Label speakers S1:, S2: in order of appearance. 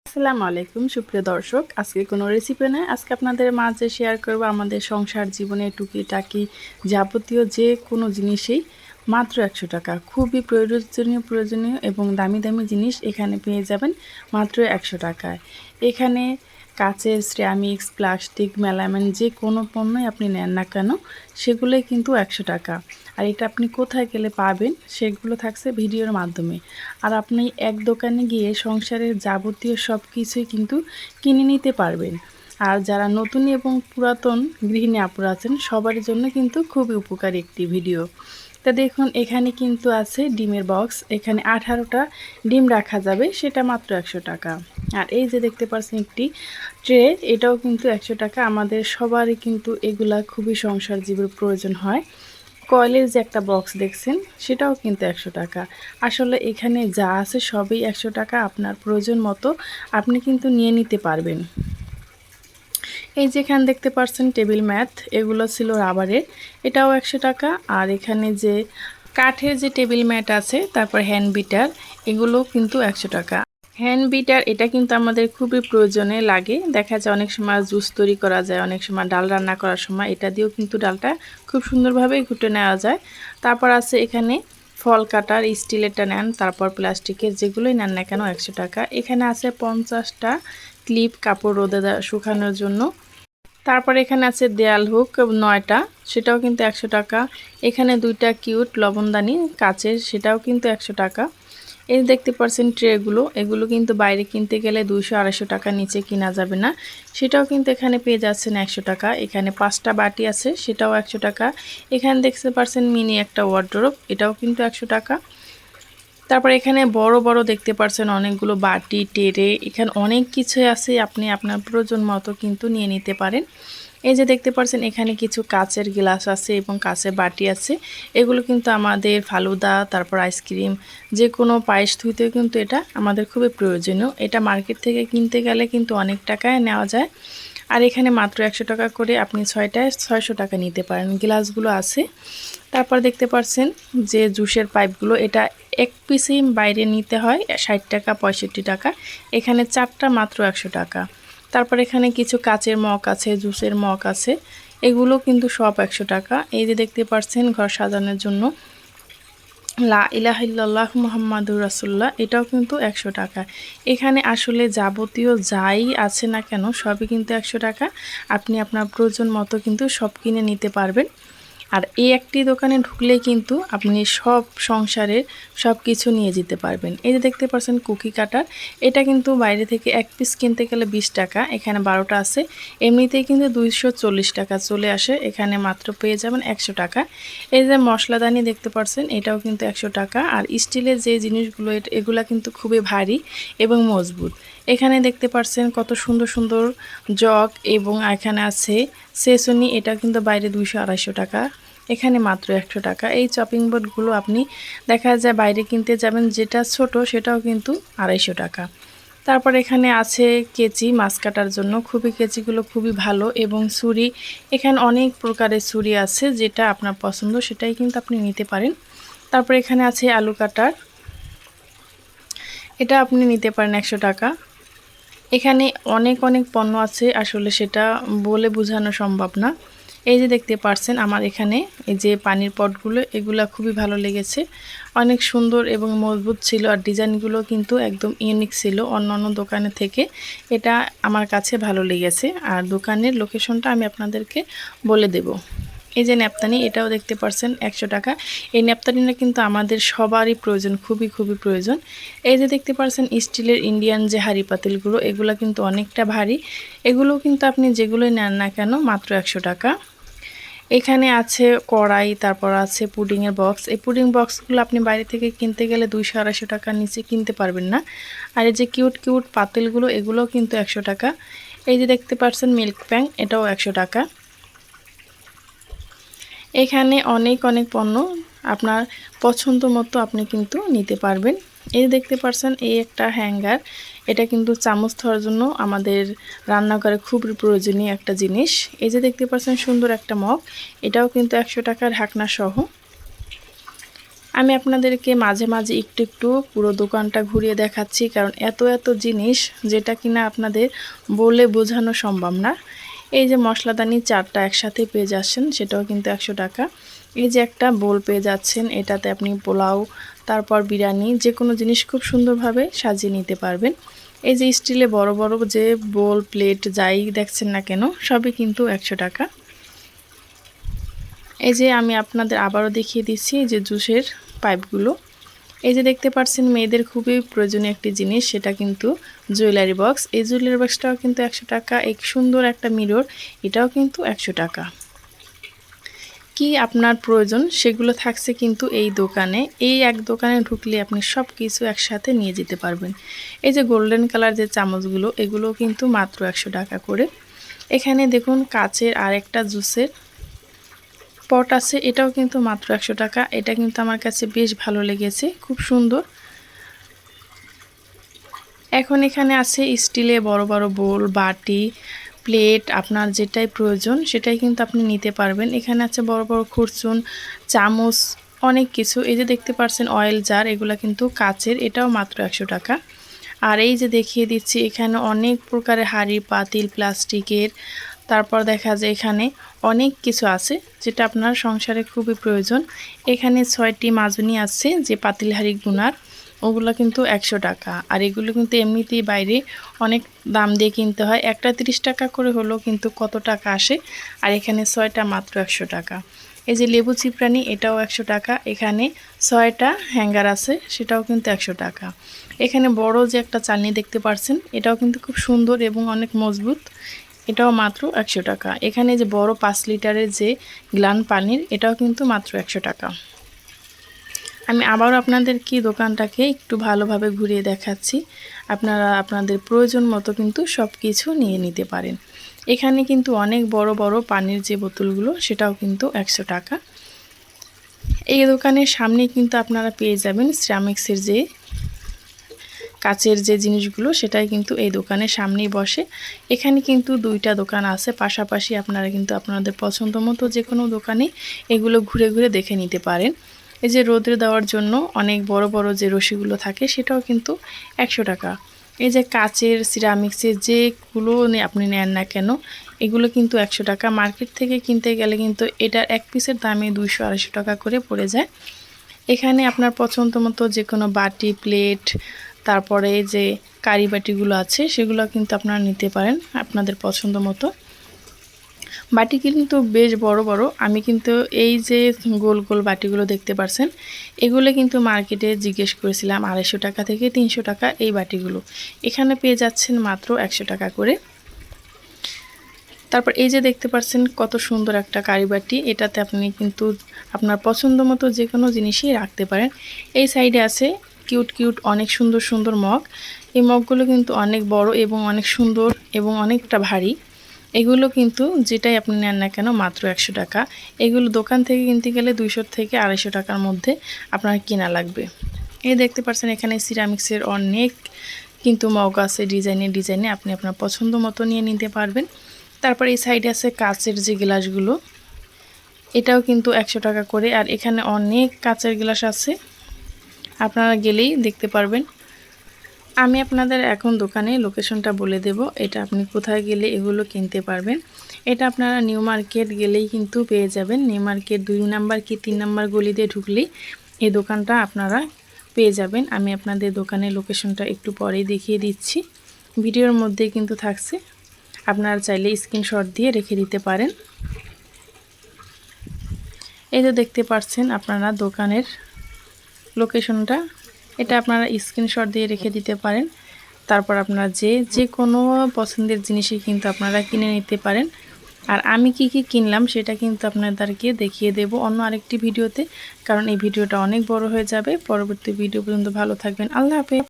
S1: আসসালামু আলাইকুম সুপ্রিয় দর্শক, আজকে কোনো রেসিপি নয়, আজকে আপনাদের মাঝে শেয়ার করব আমাদের সংসার জীবনে টুকিটাকি যাবতীয় যে কোনো জিনিসেই মাত্র 100 টাকা। খুবই প্রয়োজনীয় এবং দামি দামি জিনিস এখানে পেয়ে যাবেন মাত্র 100 টাকায়। এখানে কাচের, সিরামিক্স, প্লাস্টিক, মেলামাইন যে কোনো পণ্যই আপনি নেন না কেন সেগুলোই কিন্তু 100 টাকা। আর এটা আপনি কোথায় গেলে পাবেন সেগুলো থাকছে ভিডিওর মাধ্যমে। আর আপনি এক দোকানে গিয়ে সংসারের যাবতীয় সব কিছুই কিন্তু কিনে নিতে পারবেন। আর যারা নতুন এবং পুরাতন গৃহিণী আপুরা আছেন সবার জন্য কিন্তু খুবই উপকারী একটি ভিডিও। তা দেখুন, এখানে কিন্তু আছে ডিমের বক্স। এখানে 18টা ডিম রাখা যাবে, সেটা মাত্র 100 টাকা। আর এই যে দেখতে পাচ্ছেন একটি ট্রে, এটাও কিন্তু 100 টাকা। আমাদের সবারই কিন্তু এগুলা খুবই সংসার জীবের প্রয়োজন হয়। কয়েলের যে একটা বক্স দেখছেন সেটাও কিন্তু 100 টাকা। আসলে এখানে যা আছে সবই 100 টাকা। আপনার প্রয়োজন মতো আপনি কিন্তু নিয়ে নিতে পারবেন। এই যেখানে দেখতে পাচ্ছেন টেবিল ম্যাট, এগুলো ছিল রাবারের, এটাও 100 টাকা। আর এখানে যে কাঠের যে টেবিল ম্যাট আছে, তারপর হ্যান্ড বিটার, এগুলোও কিন্তু 100 টাকা। হ্যান্ড বিটার এটা কিন্তু আমাদের খুবই প্রয়োজনে লাগে। দেখা যায় অনেক সময় জুস তৈরি করা যায়, অনেক সময় ডাল রান্না করার সময় এটা দিয়েও কিন্তু ডালটা খুব সুন্দরভাবে ঘুটে নেওয়া যায়। তারপর আছে এখানে ফল কাটার, স্টিলেরটা নেন, তারপর প্লাস্টিকের যেগুলোই নেন না কেন 100 টাকা। এখানে আছে 50টা ক্লিপ কাপড় রোদে শুকানোর জন্য। তারপর এখানে আছে দেয়াল হুক 9টা, সেটাও কিন্তু 100 টাকা। এখানে 2টা কিউট লবণদানি কাচের, সেটাও কিন্তু 100 টাকা। এই দেখতে পাচ্ছেন ট্রেগুলো, এগুলো কিন্তু বাইরে কিনতে গেলে 200-250 টাকা নিচে কিনা যাবে না, সেটাও কিন্তু এখানে পেয়ে যাচ্ছেন 100 টাকা। এখানে 5টা বাটি আছে, সেটাও 100 টাকা। এখানে দেখতে পাচ্ছেন মিনি একটা ওয়ার্ডরোব, এটাও কিন্তু 100 টাকা। তারপর এখানে বড় বড় দেখতে পাচ্ছেন অনেকগুলো বাটি, টেরে, এখানে অনেক কিছুই আছে, আপনি আপনার প্রয়োজন মতো কিন্তু নিয়ে নিতে পারেন। এই যে দেখতে পাচ্ছেন এখানে কিছু কাচের গ্লাস আছে এবং কাচের বাটি আছে। এগুলো কিন্তু আমাদের ফালুদা, তারপর আইসক্রিম, যে কোনো পায়েস ধুইতেও কিন্তু এটা আমাদের খুবই প্রয়োজনীয়। এটা মার্কেট থেকে কিনতে গেলে কিন্তু অনেক টাকায় নেওয়া যায়। আর এখানে মাত্র 100 টাকা করে আপনি 6টায় 600 টাকা নিতে পারেন। গ্লাসগুলো আছে। তারপর দেখতে পাচ্ছেন যে জুসের পাইপগুলো, এটা এক পিসই বাইরে নিতে হয় 60 টাকা 65 টাকা, এখানে 4টা মাত্র 100 টাকা। তারপর এখানে কিছু কাচের মগ আছে, জুসের মগ আছে, এগুলো কিন্তু সব 100 টাকা। এই যে দেখতে পাচ্ছেন ঘর সাজানোর জন্য লা ইলাহা ইল্লাল্লাহু মুহাম্মাদুর রাসূলুল্লাহ, এটাও কিন্তু 100 টাকা। এখানে আসলে যাবতীয় যাই আছে না কেন সবই কিন্তু 100 টাকা। আপনি আপনার প্রয়োজন মতো কিন্তু সব কিনে নিতে পারবেন। আর এই একটি দোকানে ঢুকলেই কিন্তু আপনি সব সংসারের সব কিছু নিয়ে যেতে পারবেন। এই যে দেখতে পাচ্ছেন কুকি কাটার, এটা কিন্তু বাইরে থেকে এক পিস কিনতে গেলে 20 টাকা, এখানে 12টা আছে, এমনিতেই কিন্তু 240 টাকা চলে আসে, এখানে মাত্র পেয়ে যাবেন 100 টাকা। এই যে মশলাদানি দেখতে পাচ্ছেন, এটাও কিন্তু 100 টাকা। আর স্টিলের যে জিনিসগুলো এগুলা কিন্তু খুবই ভারী এবং মজবুত। এখানে দেখতে পাচ্ছেন কত সুন্দর সুন্দর জগ, এবং এখানে আছে সেসনি, এটা কিন্তু বাইরে 200-250 টাকা, এখানে মাত্র 100 টাকা। এই চপিং বোর্ডগুলো আপনি দেখা যায় বাইরে কিনতে যাবেন, যেটা ছোট সেটাও কিন্তু 250 টাকা। তারপর এখানে আছে কেচি, মাছ কাটার জন্য কেচিগুলো খুবই ভালো, এবং ছুরি, এখানে অনেক প্রকারের ছুরি আছে, যেটা আপনার পছন্দ সেটাই কিন্তু আপনি নিতে পারেন। তারপর এখানে আছে আলু কাটার, এটা আপনি নিতে পারেন 100 টাকা। এখানে অনেক অনেক পণ্য আছে, আসলে সেটা বলে বোঝানো সম্ভব না। এই যে দেখতে পাচ্ছেন আমার এখানে এই যে পানির পটগুলো, এগুলা খুবই ভালো লেগেছে, অনেক সুন্দর এবং মজবুত ছিল। আর ডিজাইনগুলো কিন্তু একদম ইউনিক ছিল অন্যান্য দোকানের থেকে, এটা আমার কাছে ভালো লেগেছে। আর দোকানের লোকেশনটা আমি আপনাদেরকে বলে দেব। এই যে ন্যাপথানি, এটাও দেখতে পাচ্ছেন 100 টাকা। এই ন্যাপথানিটা কিন্তু আমাদের সবারই প্রয়োজন, খুবই প্রয়োজন। এই যে দেখতে পাচ্ছেন স্টিলের ইন্ডিয়ান যে হাঁড়ি পাতিলগুলো, এগুলো কিন্তু অনেকটা ভারী, এগুলো কিন্তু আপনি যেগুলোই নেন না কেন মাত্র 100 টাকা। এখানে আছে কড়াই, তারপর আছে পুডিংয়ের বক্স। এই পুডিং বক্সগুলো আপনি বাইরে থেকে কিনতে গেলে 200-250 টাকার নিচে কিনতে পারবেন না। আর এই যে কিউট কিউট পাতিলগুলো, এগুলোও কিন্তু 100 টাকা। এই যে দেখতে পাচ্ছেন মিল্ক প্যান, এটাও 100 টাকা। এখানে অনেক অনেক পণ্য আপনার পছন্দ মতো আপনি কিন্তু নিতে পারবেন। এই দেখতে পাচ্ছেন এই একটা হ্যাঙ্গার, এটা কিন্তু চামচ ধোয়ার জন্য আমাদের রান্নাঘরে খুবই প্রয়োজনীয় একটা জিনিস। এই যে দেখতে পাচ্ছেন সুন্দর একটা মগ, এটাও কিন্তু 100 টাকার ঢাকনা সহ। আমি আপনাদেরকে মাঝে মাঝে একটু একটু পুরো দোকানটা ঘুরিয়ে দেখাচ্ছি, কারণ এত এত জিনিস যেটা কিনা আপনাদের বলে বোঝানো সম্ভব না। এই যে মশলাদানি 4টা একসাথে পেয়ে যাচ্ছেন, সেটাও কিন্তু 100 টাকা। এই যে একটা বোল পেয়ে যাচ্ছেন, এটাতে আপনি পোলাও তারপর বিরিয়ানি যে কোনো জিনিস খুব সুন্দরভাবে সাজিয়ে নিতে পারবেন। এই যে স্টিলে বড় বড় যে বোল প্লেট যাই দেখছেন না কেন, সবই কিন্তু 100 টাকা। এই যে আমি আপনাদের আবারও দেখিয়ে দিচ্ছি যে জুসের পাইপগুলো। এই যে দেখতে পাচ্ছেন মেয়েদের খুবই প্রয়োজনীয় একটি জিনিস, সেটা কিন্তু জুয়েলারি বক্স। এই জুয়েলারি বক্সটাও কিন্তু 100 টাকা। এক সুন্দর একটা মিরর, এটাও কিন্তু 100 টাকা। কি আপনার প্রয়োজন সেগুলো থাকছে কিন্তু এই দোকানে। এই এক দোকানে ঢুকলে আপনি সব কিছু একসাথে নিয়ে যেতে পারবেন। এই যে গোল্ডেন কালার যে চামচগুলো, এগুলো কিন্তু মাত্র 100 টাকা করে। এখানে দেখুন কাচের আর একটা জুসের পট আছে, এটাও কিন্তু মাত্র 100 টাকা। এটা কিন্তু আমার কাছে বেশ ভালো লেগেছে, খুব সুন্দর। এখন এখানে আছে স্টিলে বড় বড় বোল, বাটি, প্লেট, আপনার যেটাই প্রয়োজন সেটাই কিন্তু আপনি নিতে পারবেন। এখানে আছে বড় বড় খুরচুন, চামচ, অনেক কিছু। এই যে দেখতে পাচ্ছেন অয়েল জার, এগুলো কিন্তু কাচের, এটাও মাত্র 100 টাকা। আর এই যে দেখিয়ে দিচ্ছি এখানে অনেক প্রকারের হাঁড়ি পাতিল প্লাস্টিকের, তারপর দেখা যায় এখানে অনেক কিছু আছে যেটা আপনার সংসারে খুবই প্রয়োজন। এখানে 6টি মাজনি আছে যে পাতিল হাঁড়ি গুনার, ওগুলো কিন্তু 100 টাকা। আর এগুলো কিন্তু এমনিতেই বাইরে অনেক দাম দিয়ে কিনতে হয়, একটা 30 টাকা করে হলো কিন্তু কত টাকা আসে। আর এখানে 6টা মাত্র 100 টাকা। এই যে লেবু চিপরানি, এটাও 100 টাকা। এখানে 6টা হ্যাঙ্গার আছে, সেটাও কিন্তু 100 টাকা। এখানে বড় যে একটা চালনি দেখতে পাচ্ছেন, এটাও কিন্তু খুব সুন্দর এবং অনেক মজবুত, এটাও মাত্র 100 টাকা। এখানে যে বড় 5 লিটারের যে গ্লান পানির, এটাও কিন্তু মাত্র 100 টাকা। আমি আবারও আপনাদেরকে দোকানটাকে একটু ভালোভাবে ঘুরিয়ে দেখাচ্ছি। আপনারা আপনাদের প্রয়োজন মতো কিন্তু সব কিছু নিয়ে নিতে পারেন। এখানে কিন্তু অনেক বড় বড় পানির যে বোতলগুলো, সেটাও কিন্তু 100 টাকা। এই দোকানের সামনে কিন্তু আপনারা পেয়ে যাবেন সিরামিক্সের যে কাচের যে জিনিসগুলো, সেটাই কিন্তু এই দোকানের সামনেই বসে। এখানে কিন্তু 2টা দোকান আছে পাশাপাশি, আপনারা কিন্তু আপনাদের পছন্দ মতো যে কোনো দোকানে এগুলো ঘুরে ঘুরে দেখে নিতে পারেন। এই যে রোদে দেওয়ার জন্য অনেক বড় বড় যে রশিগুলো থাকে, সেটাও কিন্তু 100 টাকা। এই যে কাচের সিরামিক্সের যেগুলো আপনি নেন না কেন, এগুলো কিন্তু 100 টাকা। মার্কেট থেকে কিনতে গেলে কিন্তু এটার এক পিসের দামে 200-250 টাকা করে পড়ে যায়। এখানে আপনার পছন্দ মতো যে কোনো বাটি প্লেট, তারপরে যে কারি বাটিগুলো আছে, সেগুলো কিন্তু আপনারা নিতে পারেন আপনাদের পছন্দ মতো। বাটি কিন্তু বেশ বড় বড়। আমি কিন্তু এই যে গোল গোল বাটিগুলো দেখতে পাচ্ছেন, এগুলো কিন্তু মার্কেটে জিজ্ঞেস করেছিলাম 250 টাকা থেকে 300 টাকা এই বাটিগুলো। এখানে পেয়ে যাচ্ছেন মাত্র 100 টাকা করে। তারপর এই যে দেখতে পাচ্ছেন কত সুন্দর একটা কারি বাটি, এটাতে আপনি কিন্তু আপনার পছন্দ মতো যে কোনো জিনিসই রাখতে পারেন। এই সাইডে আছে কিউট কিউট অনেক সুন্দর সুন্দর মগ। এই মগগুলো কিন্তু অনেক বড় এবং অনেক সুন্দর এবং অনেকটা ভারী। এগুলো কিন্তু যেটাই আপনি নেন না কেন মাত্র 100 টাকা। এগুলো দোকান থেকে কিনতে গেলে 200 থেকে 250 টাকার মধ্যে আপনার কেনা লাগবে। এই দেখতে পাচ্ছেন এখানে সিরামিক্সের অনেক কিন্তু মগ আছে ডিজাইনে ডিজাইনে, আপনি আপনার পছন্দ মতো নিয়ে নিতে পারবেন। তারপর এই সাইডে আছে কাচের যে গ্লাসগুলো, এটাও কিন্তু 100 টাকা করে। আর এখানে অনেক কাচের গ্লাস আছে, আপনারা গেলেই দেখতে পারবেন। আমি আপনাদের এখন দোকানে লোকেশনটা বলে দেব, এটা আপনি কোথায় গেলে এগুলো কিনতে পারবেন। এটা আপনারা নিউ মার্কেট গেলেই কিন্তু পেয়ে যাবেন। নিউ মার্কেট 2 নাম্বার কি 3 নাম্বার গলি দিয়ে ঢুকলেই এই দোকানটা আপনারা পেয়ে যাবেন। আমি আপনাদের দোকানের লোকেশনটা একটু পরেই দেখিয়ে দিচ্ছি, ভিডিওর মধ্যে কিন্তু থাকছে, আপনারা চাইলে স্ক্রিনশট দিয়ে রেখে দিতে পারেন। এই যে দেখতে পাচ্ছেন আপনারা দোকানের লোকেশনটা, এটা আপনারা স্ক্রিনশট দিয়ে রেখে দিতে পারেন। তারপর আপনারা যে কোনো পছন্দের জিনিসই কিন্তু আপনারা কিনে নিতে পারেন। আর আমি কি কি কিনলাম সেটা কিন্তু আপনাদেরকে দেখিয়ে দেব অন্য আরেকটি ভিডিওতে, কারণ এই ভিডিওটা অনেক বড় হয়ে যাবে। পরবর্তী ভিডিও পর্যন্ত ভালো থাকবেন। আল্লাহ হাফেজ।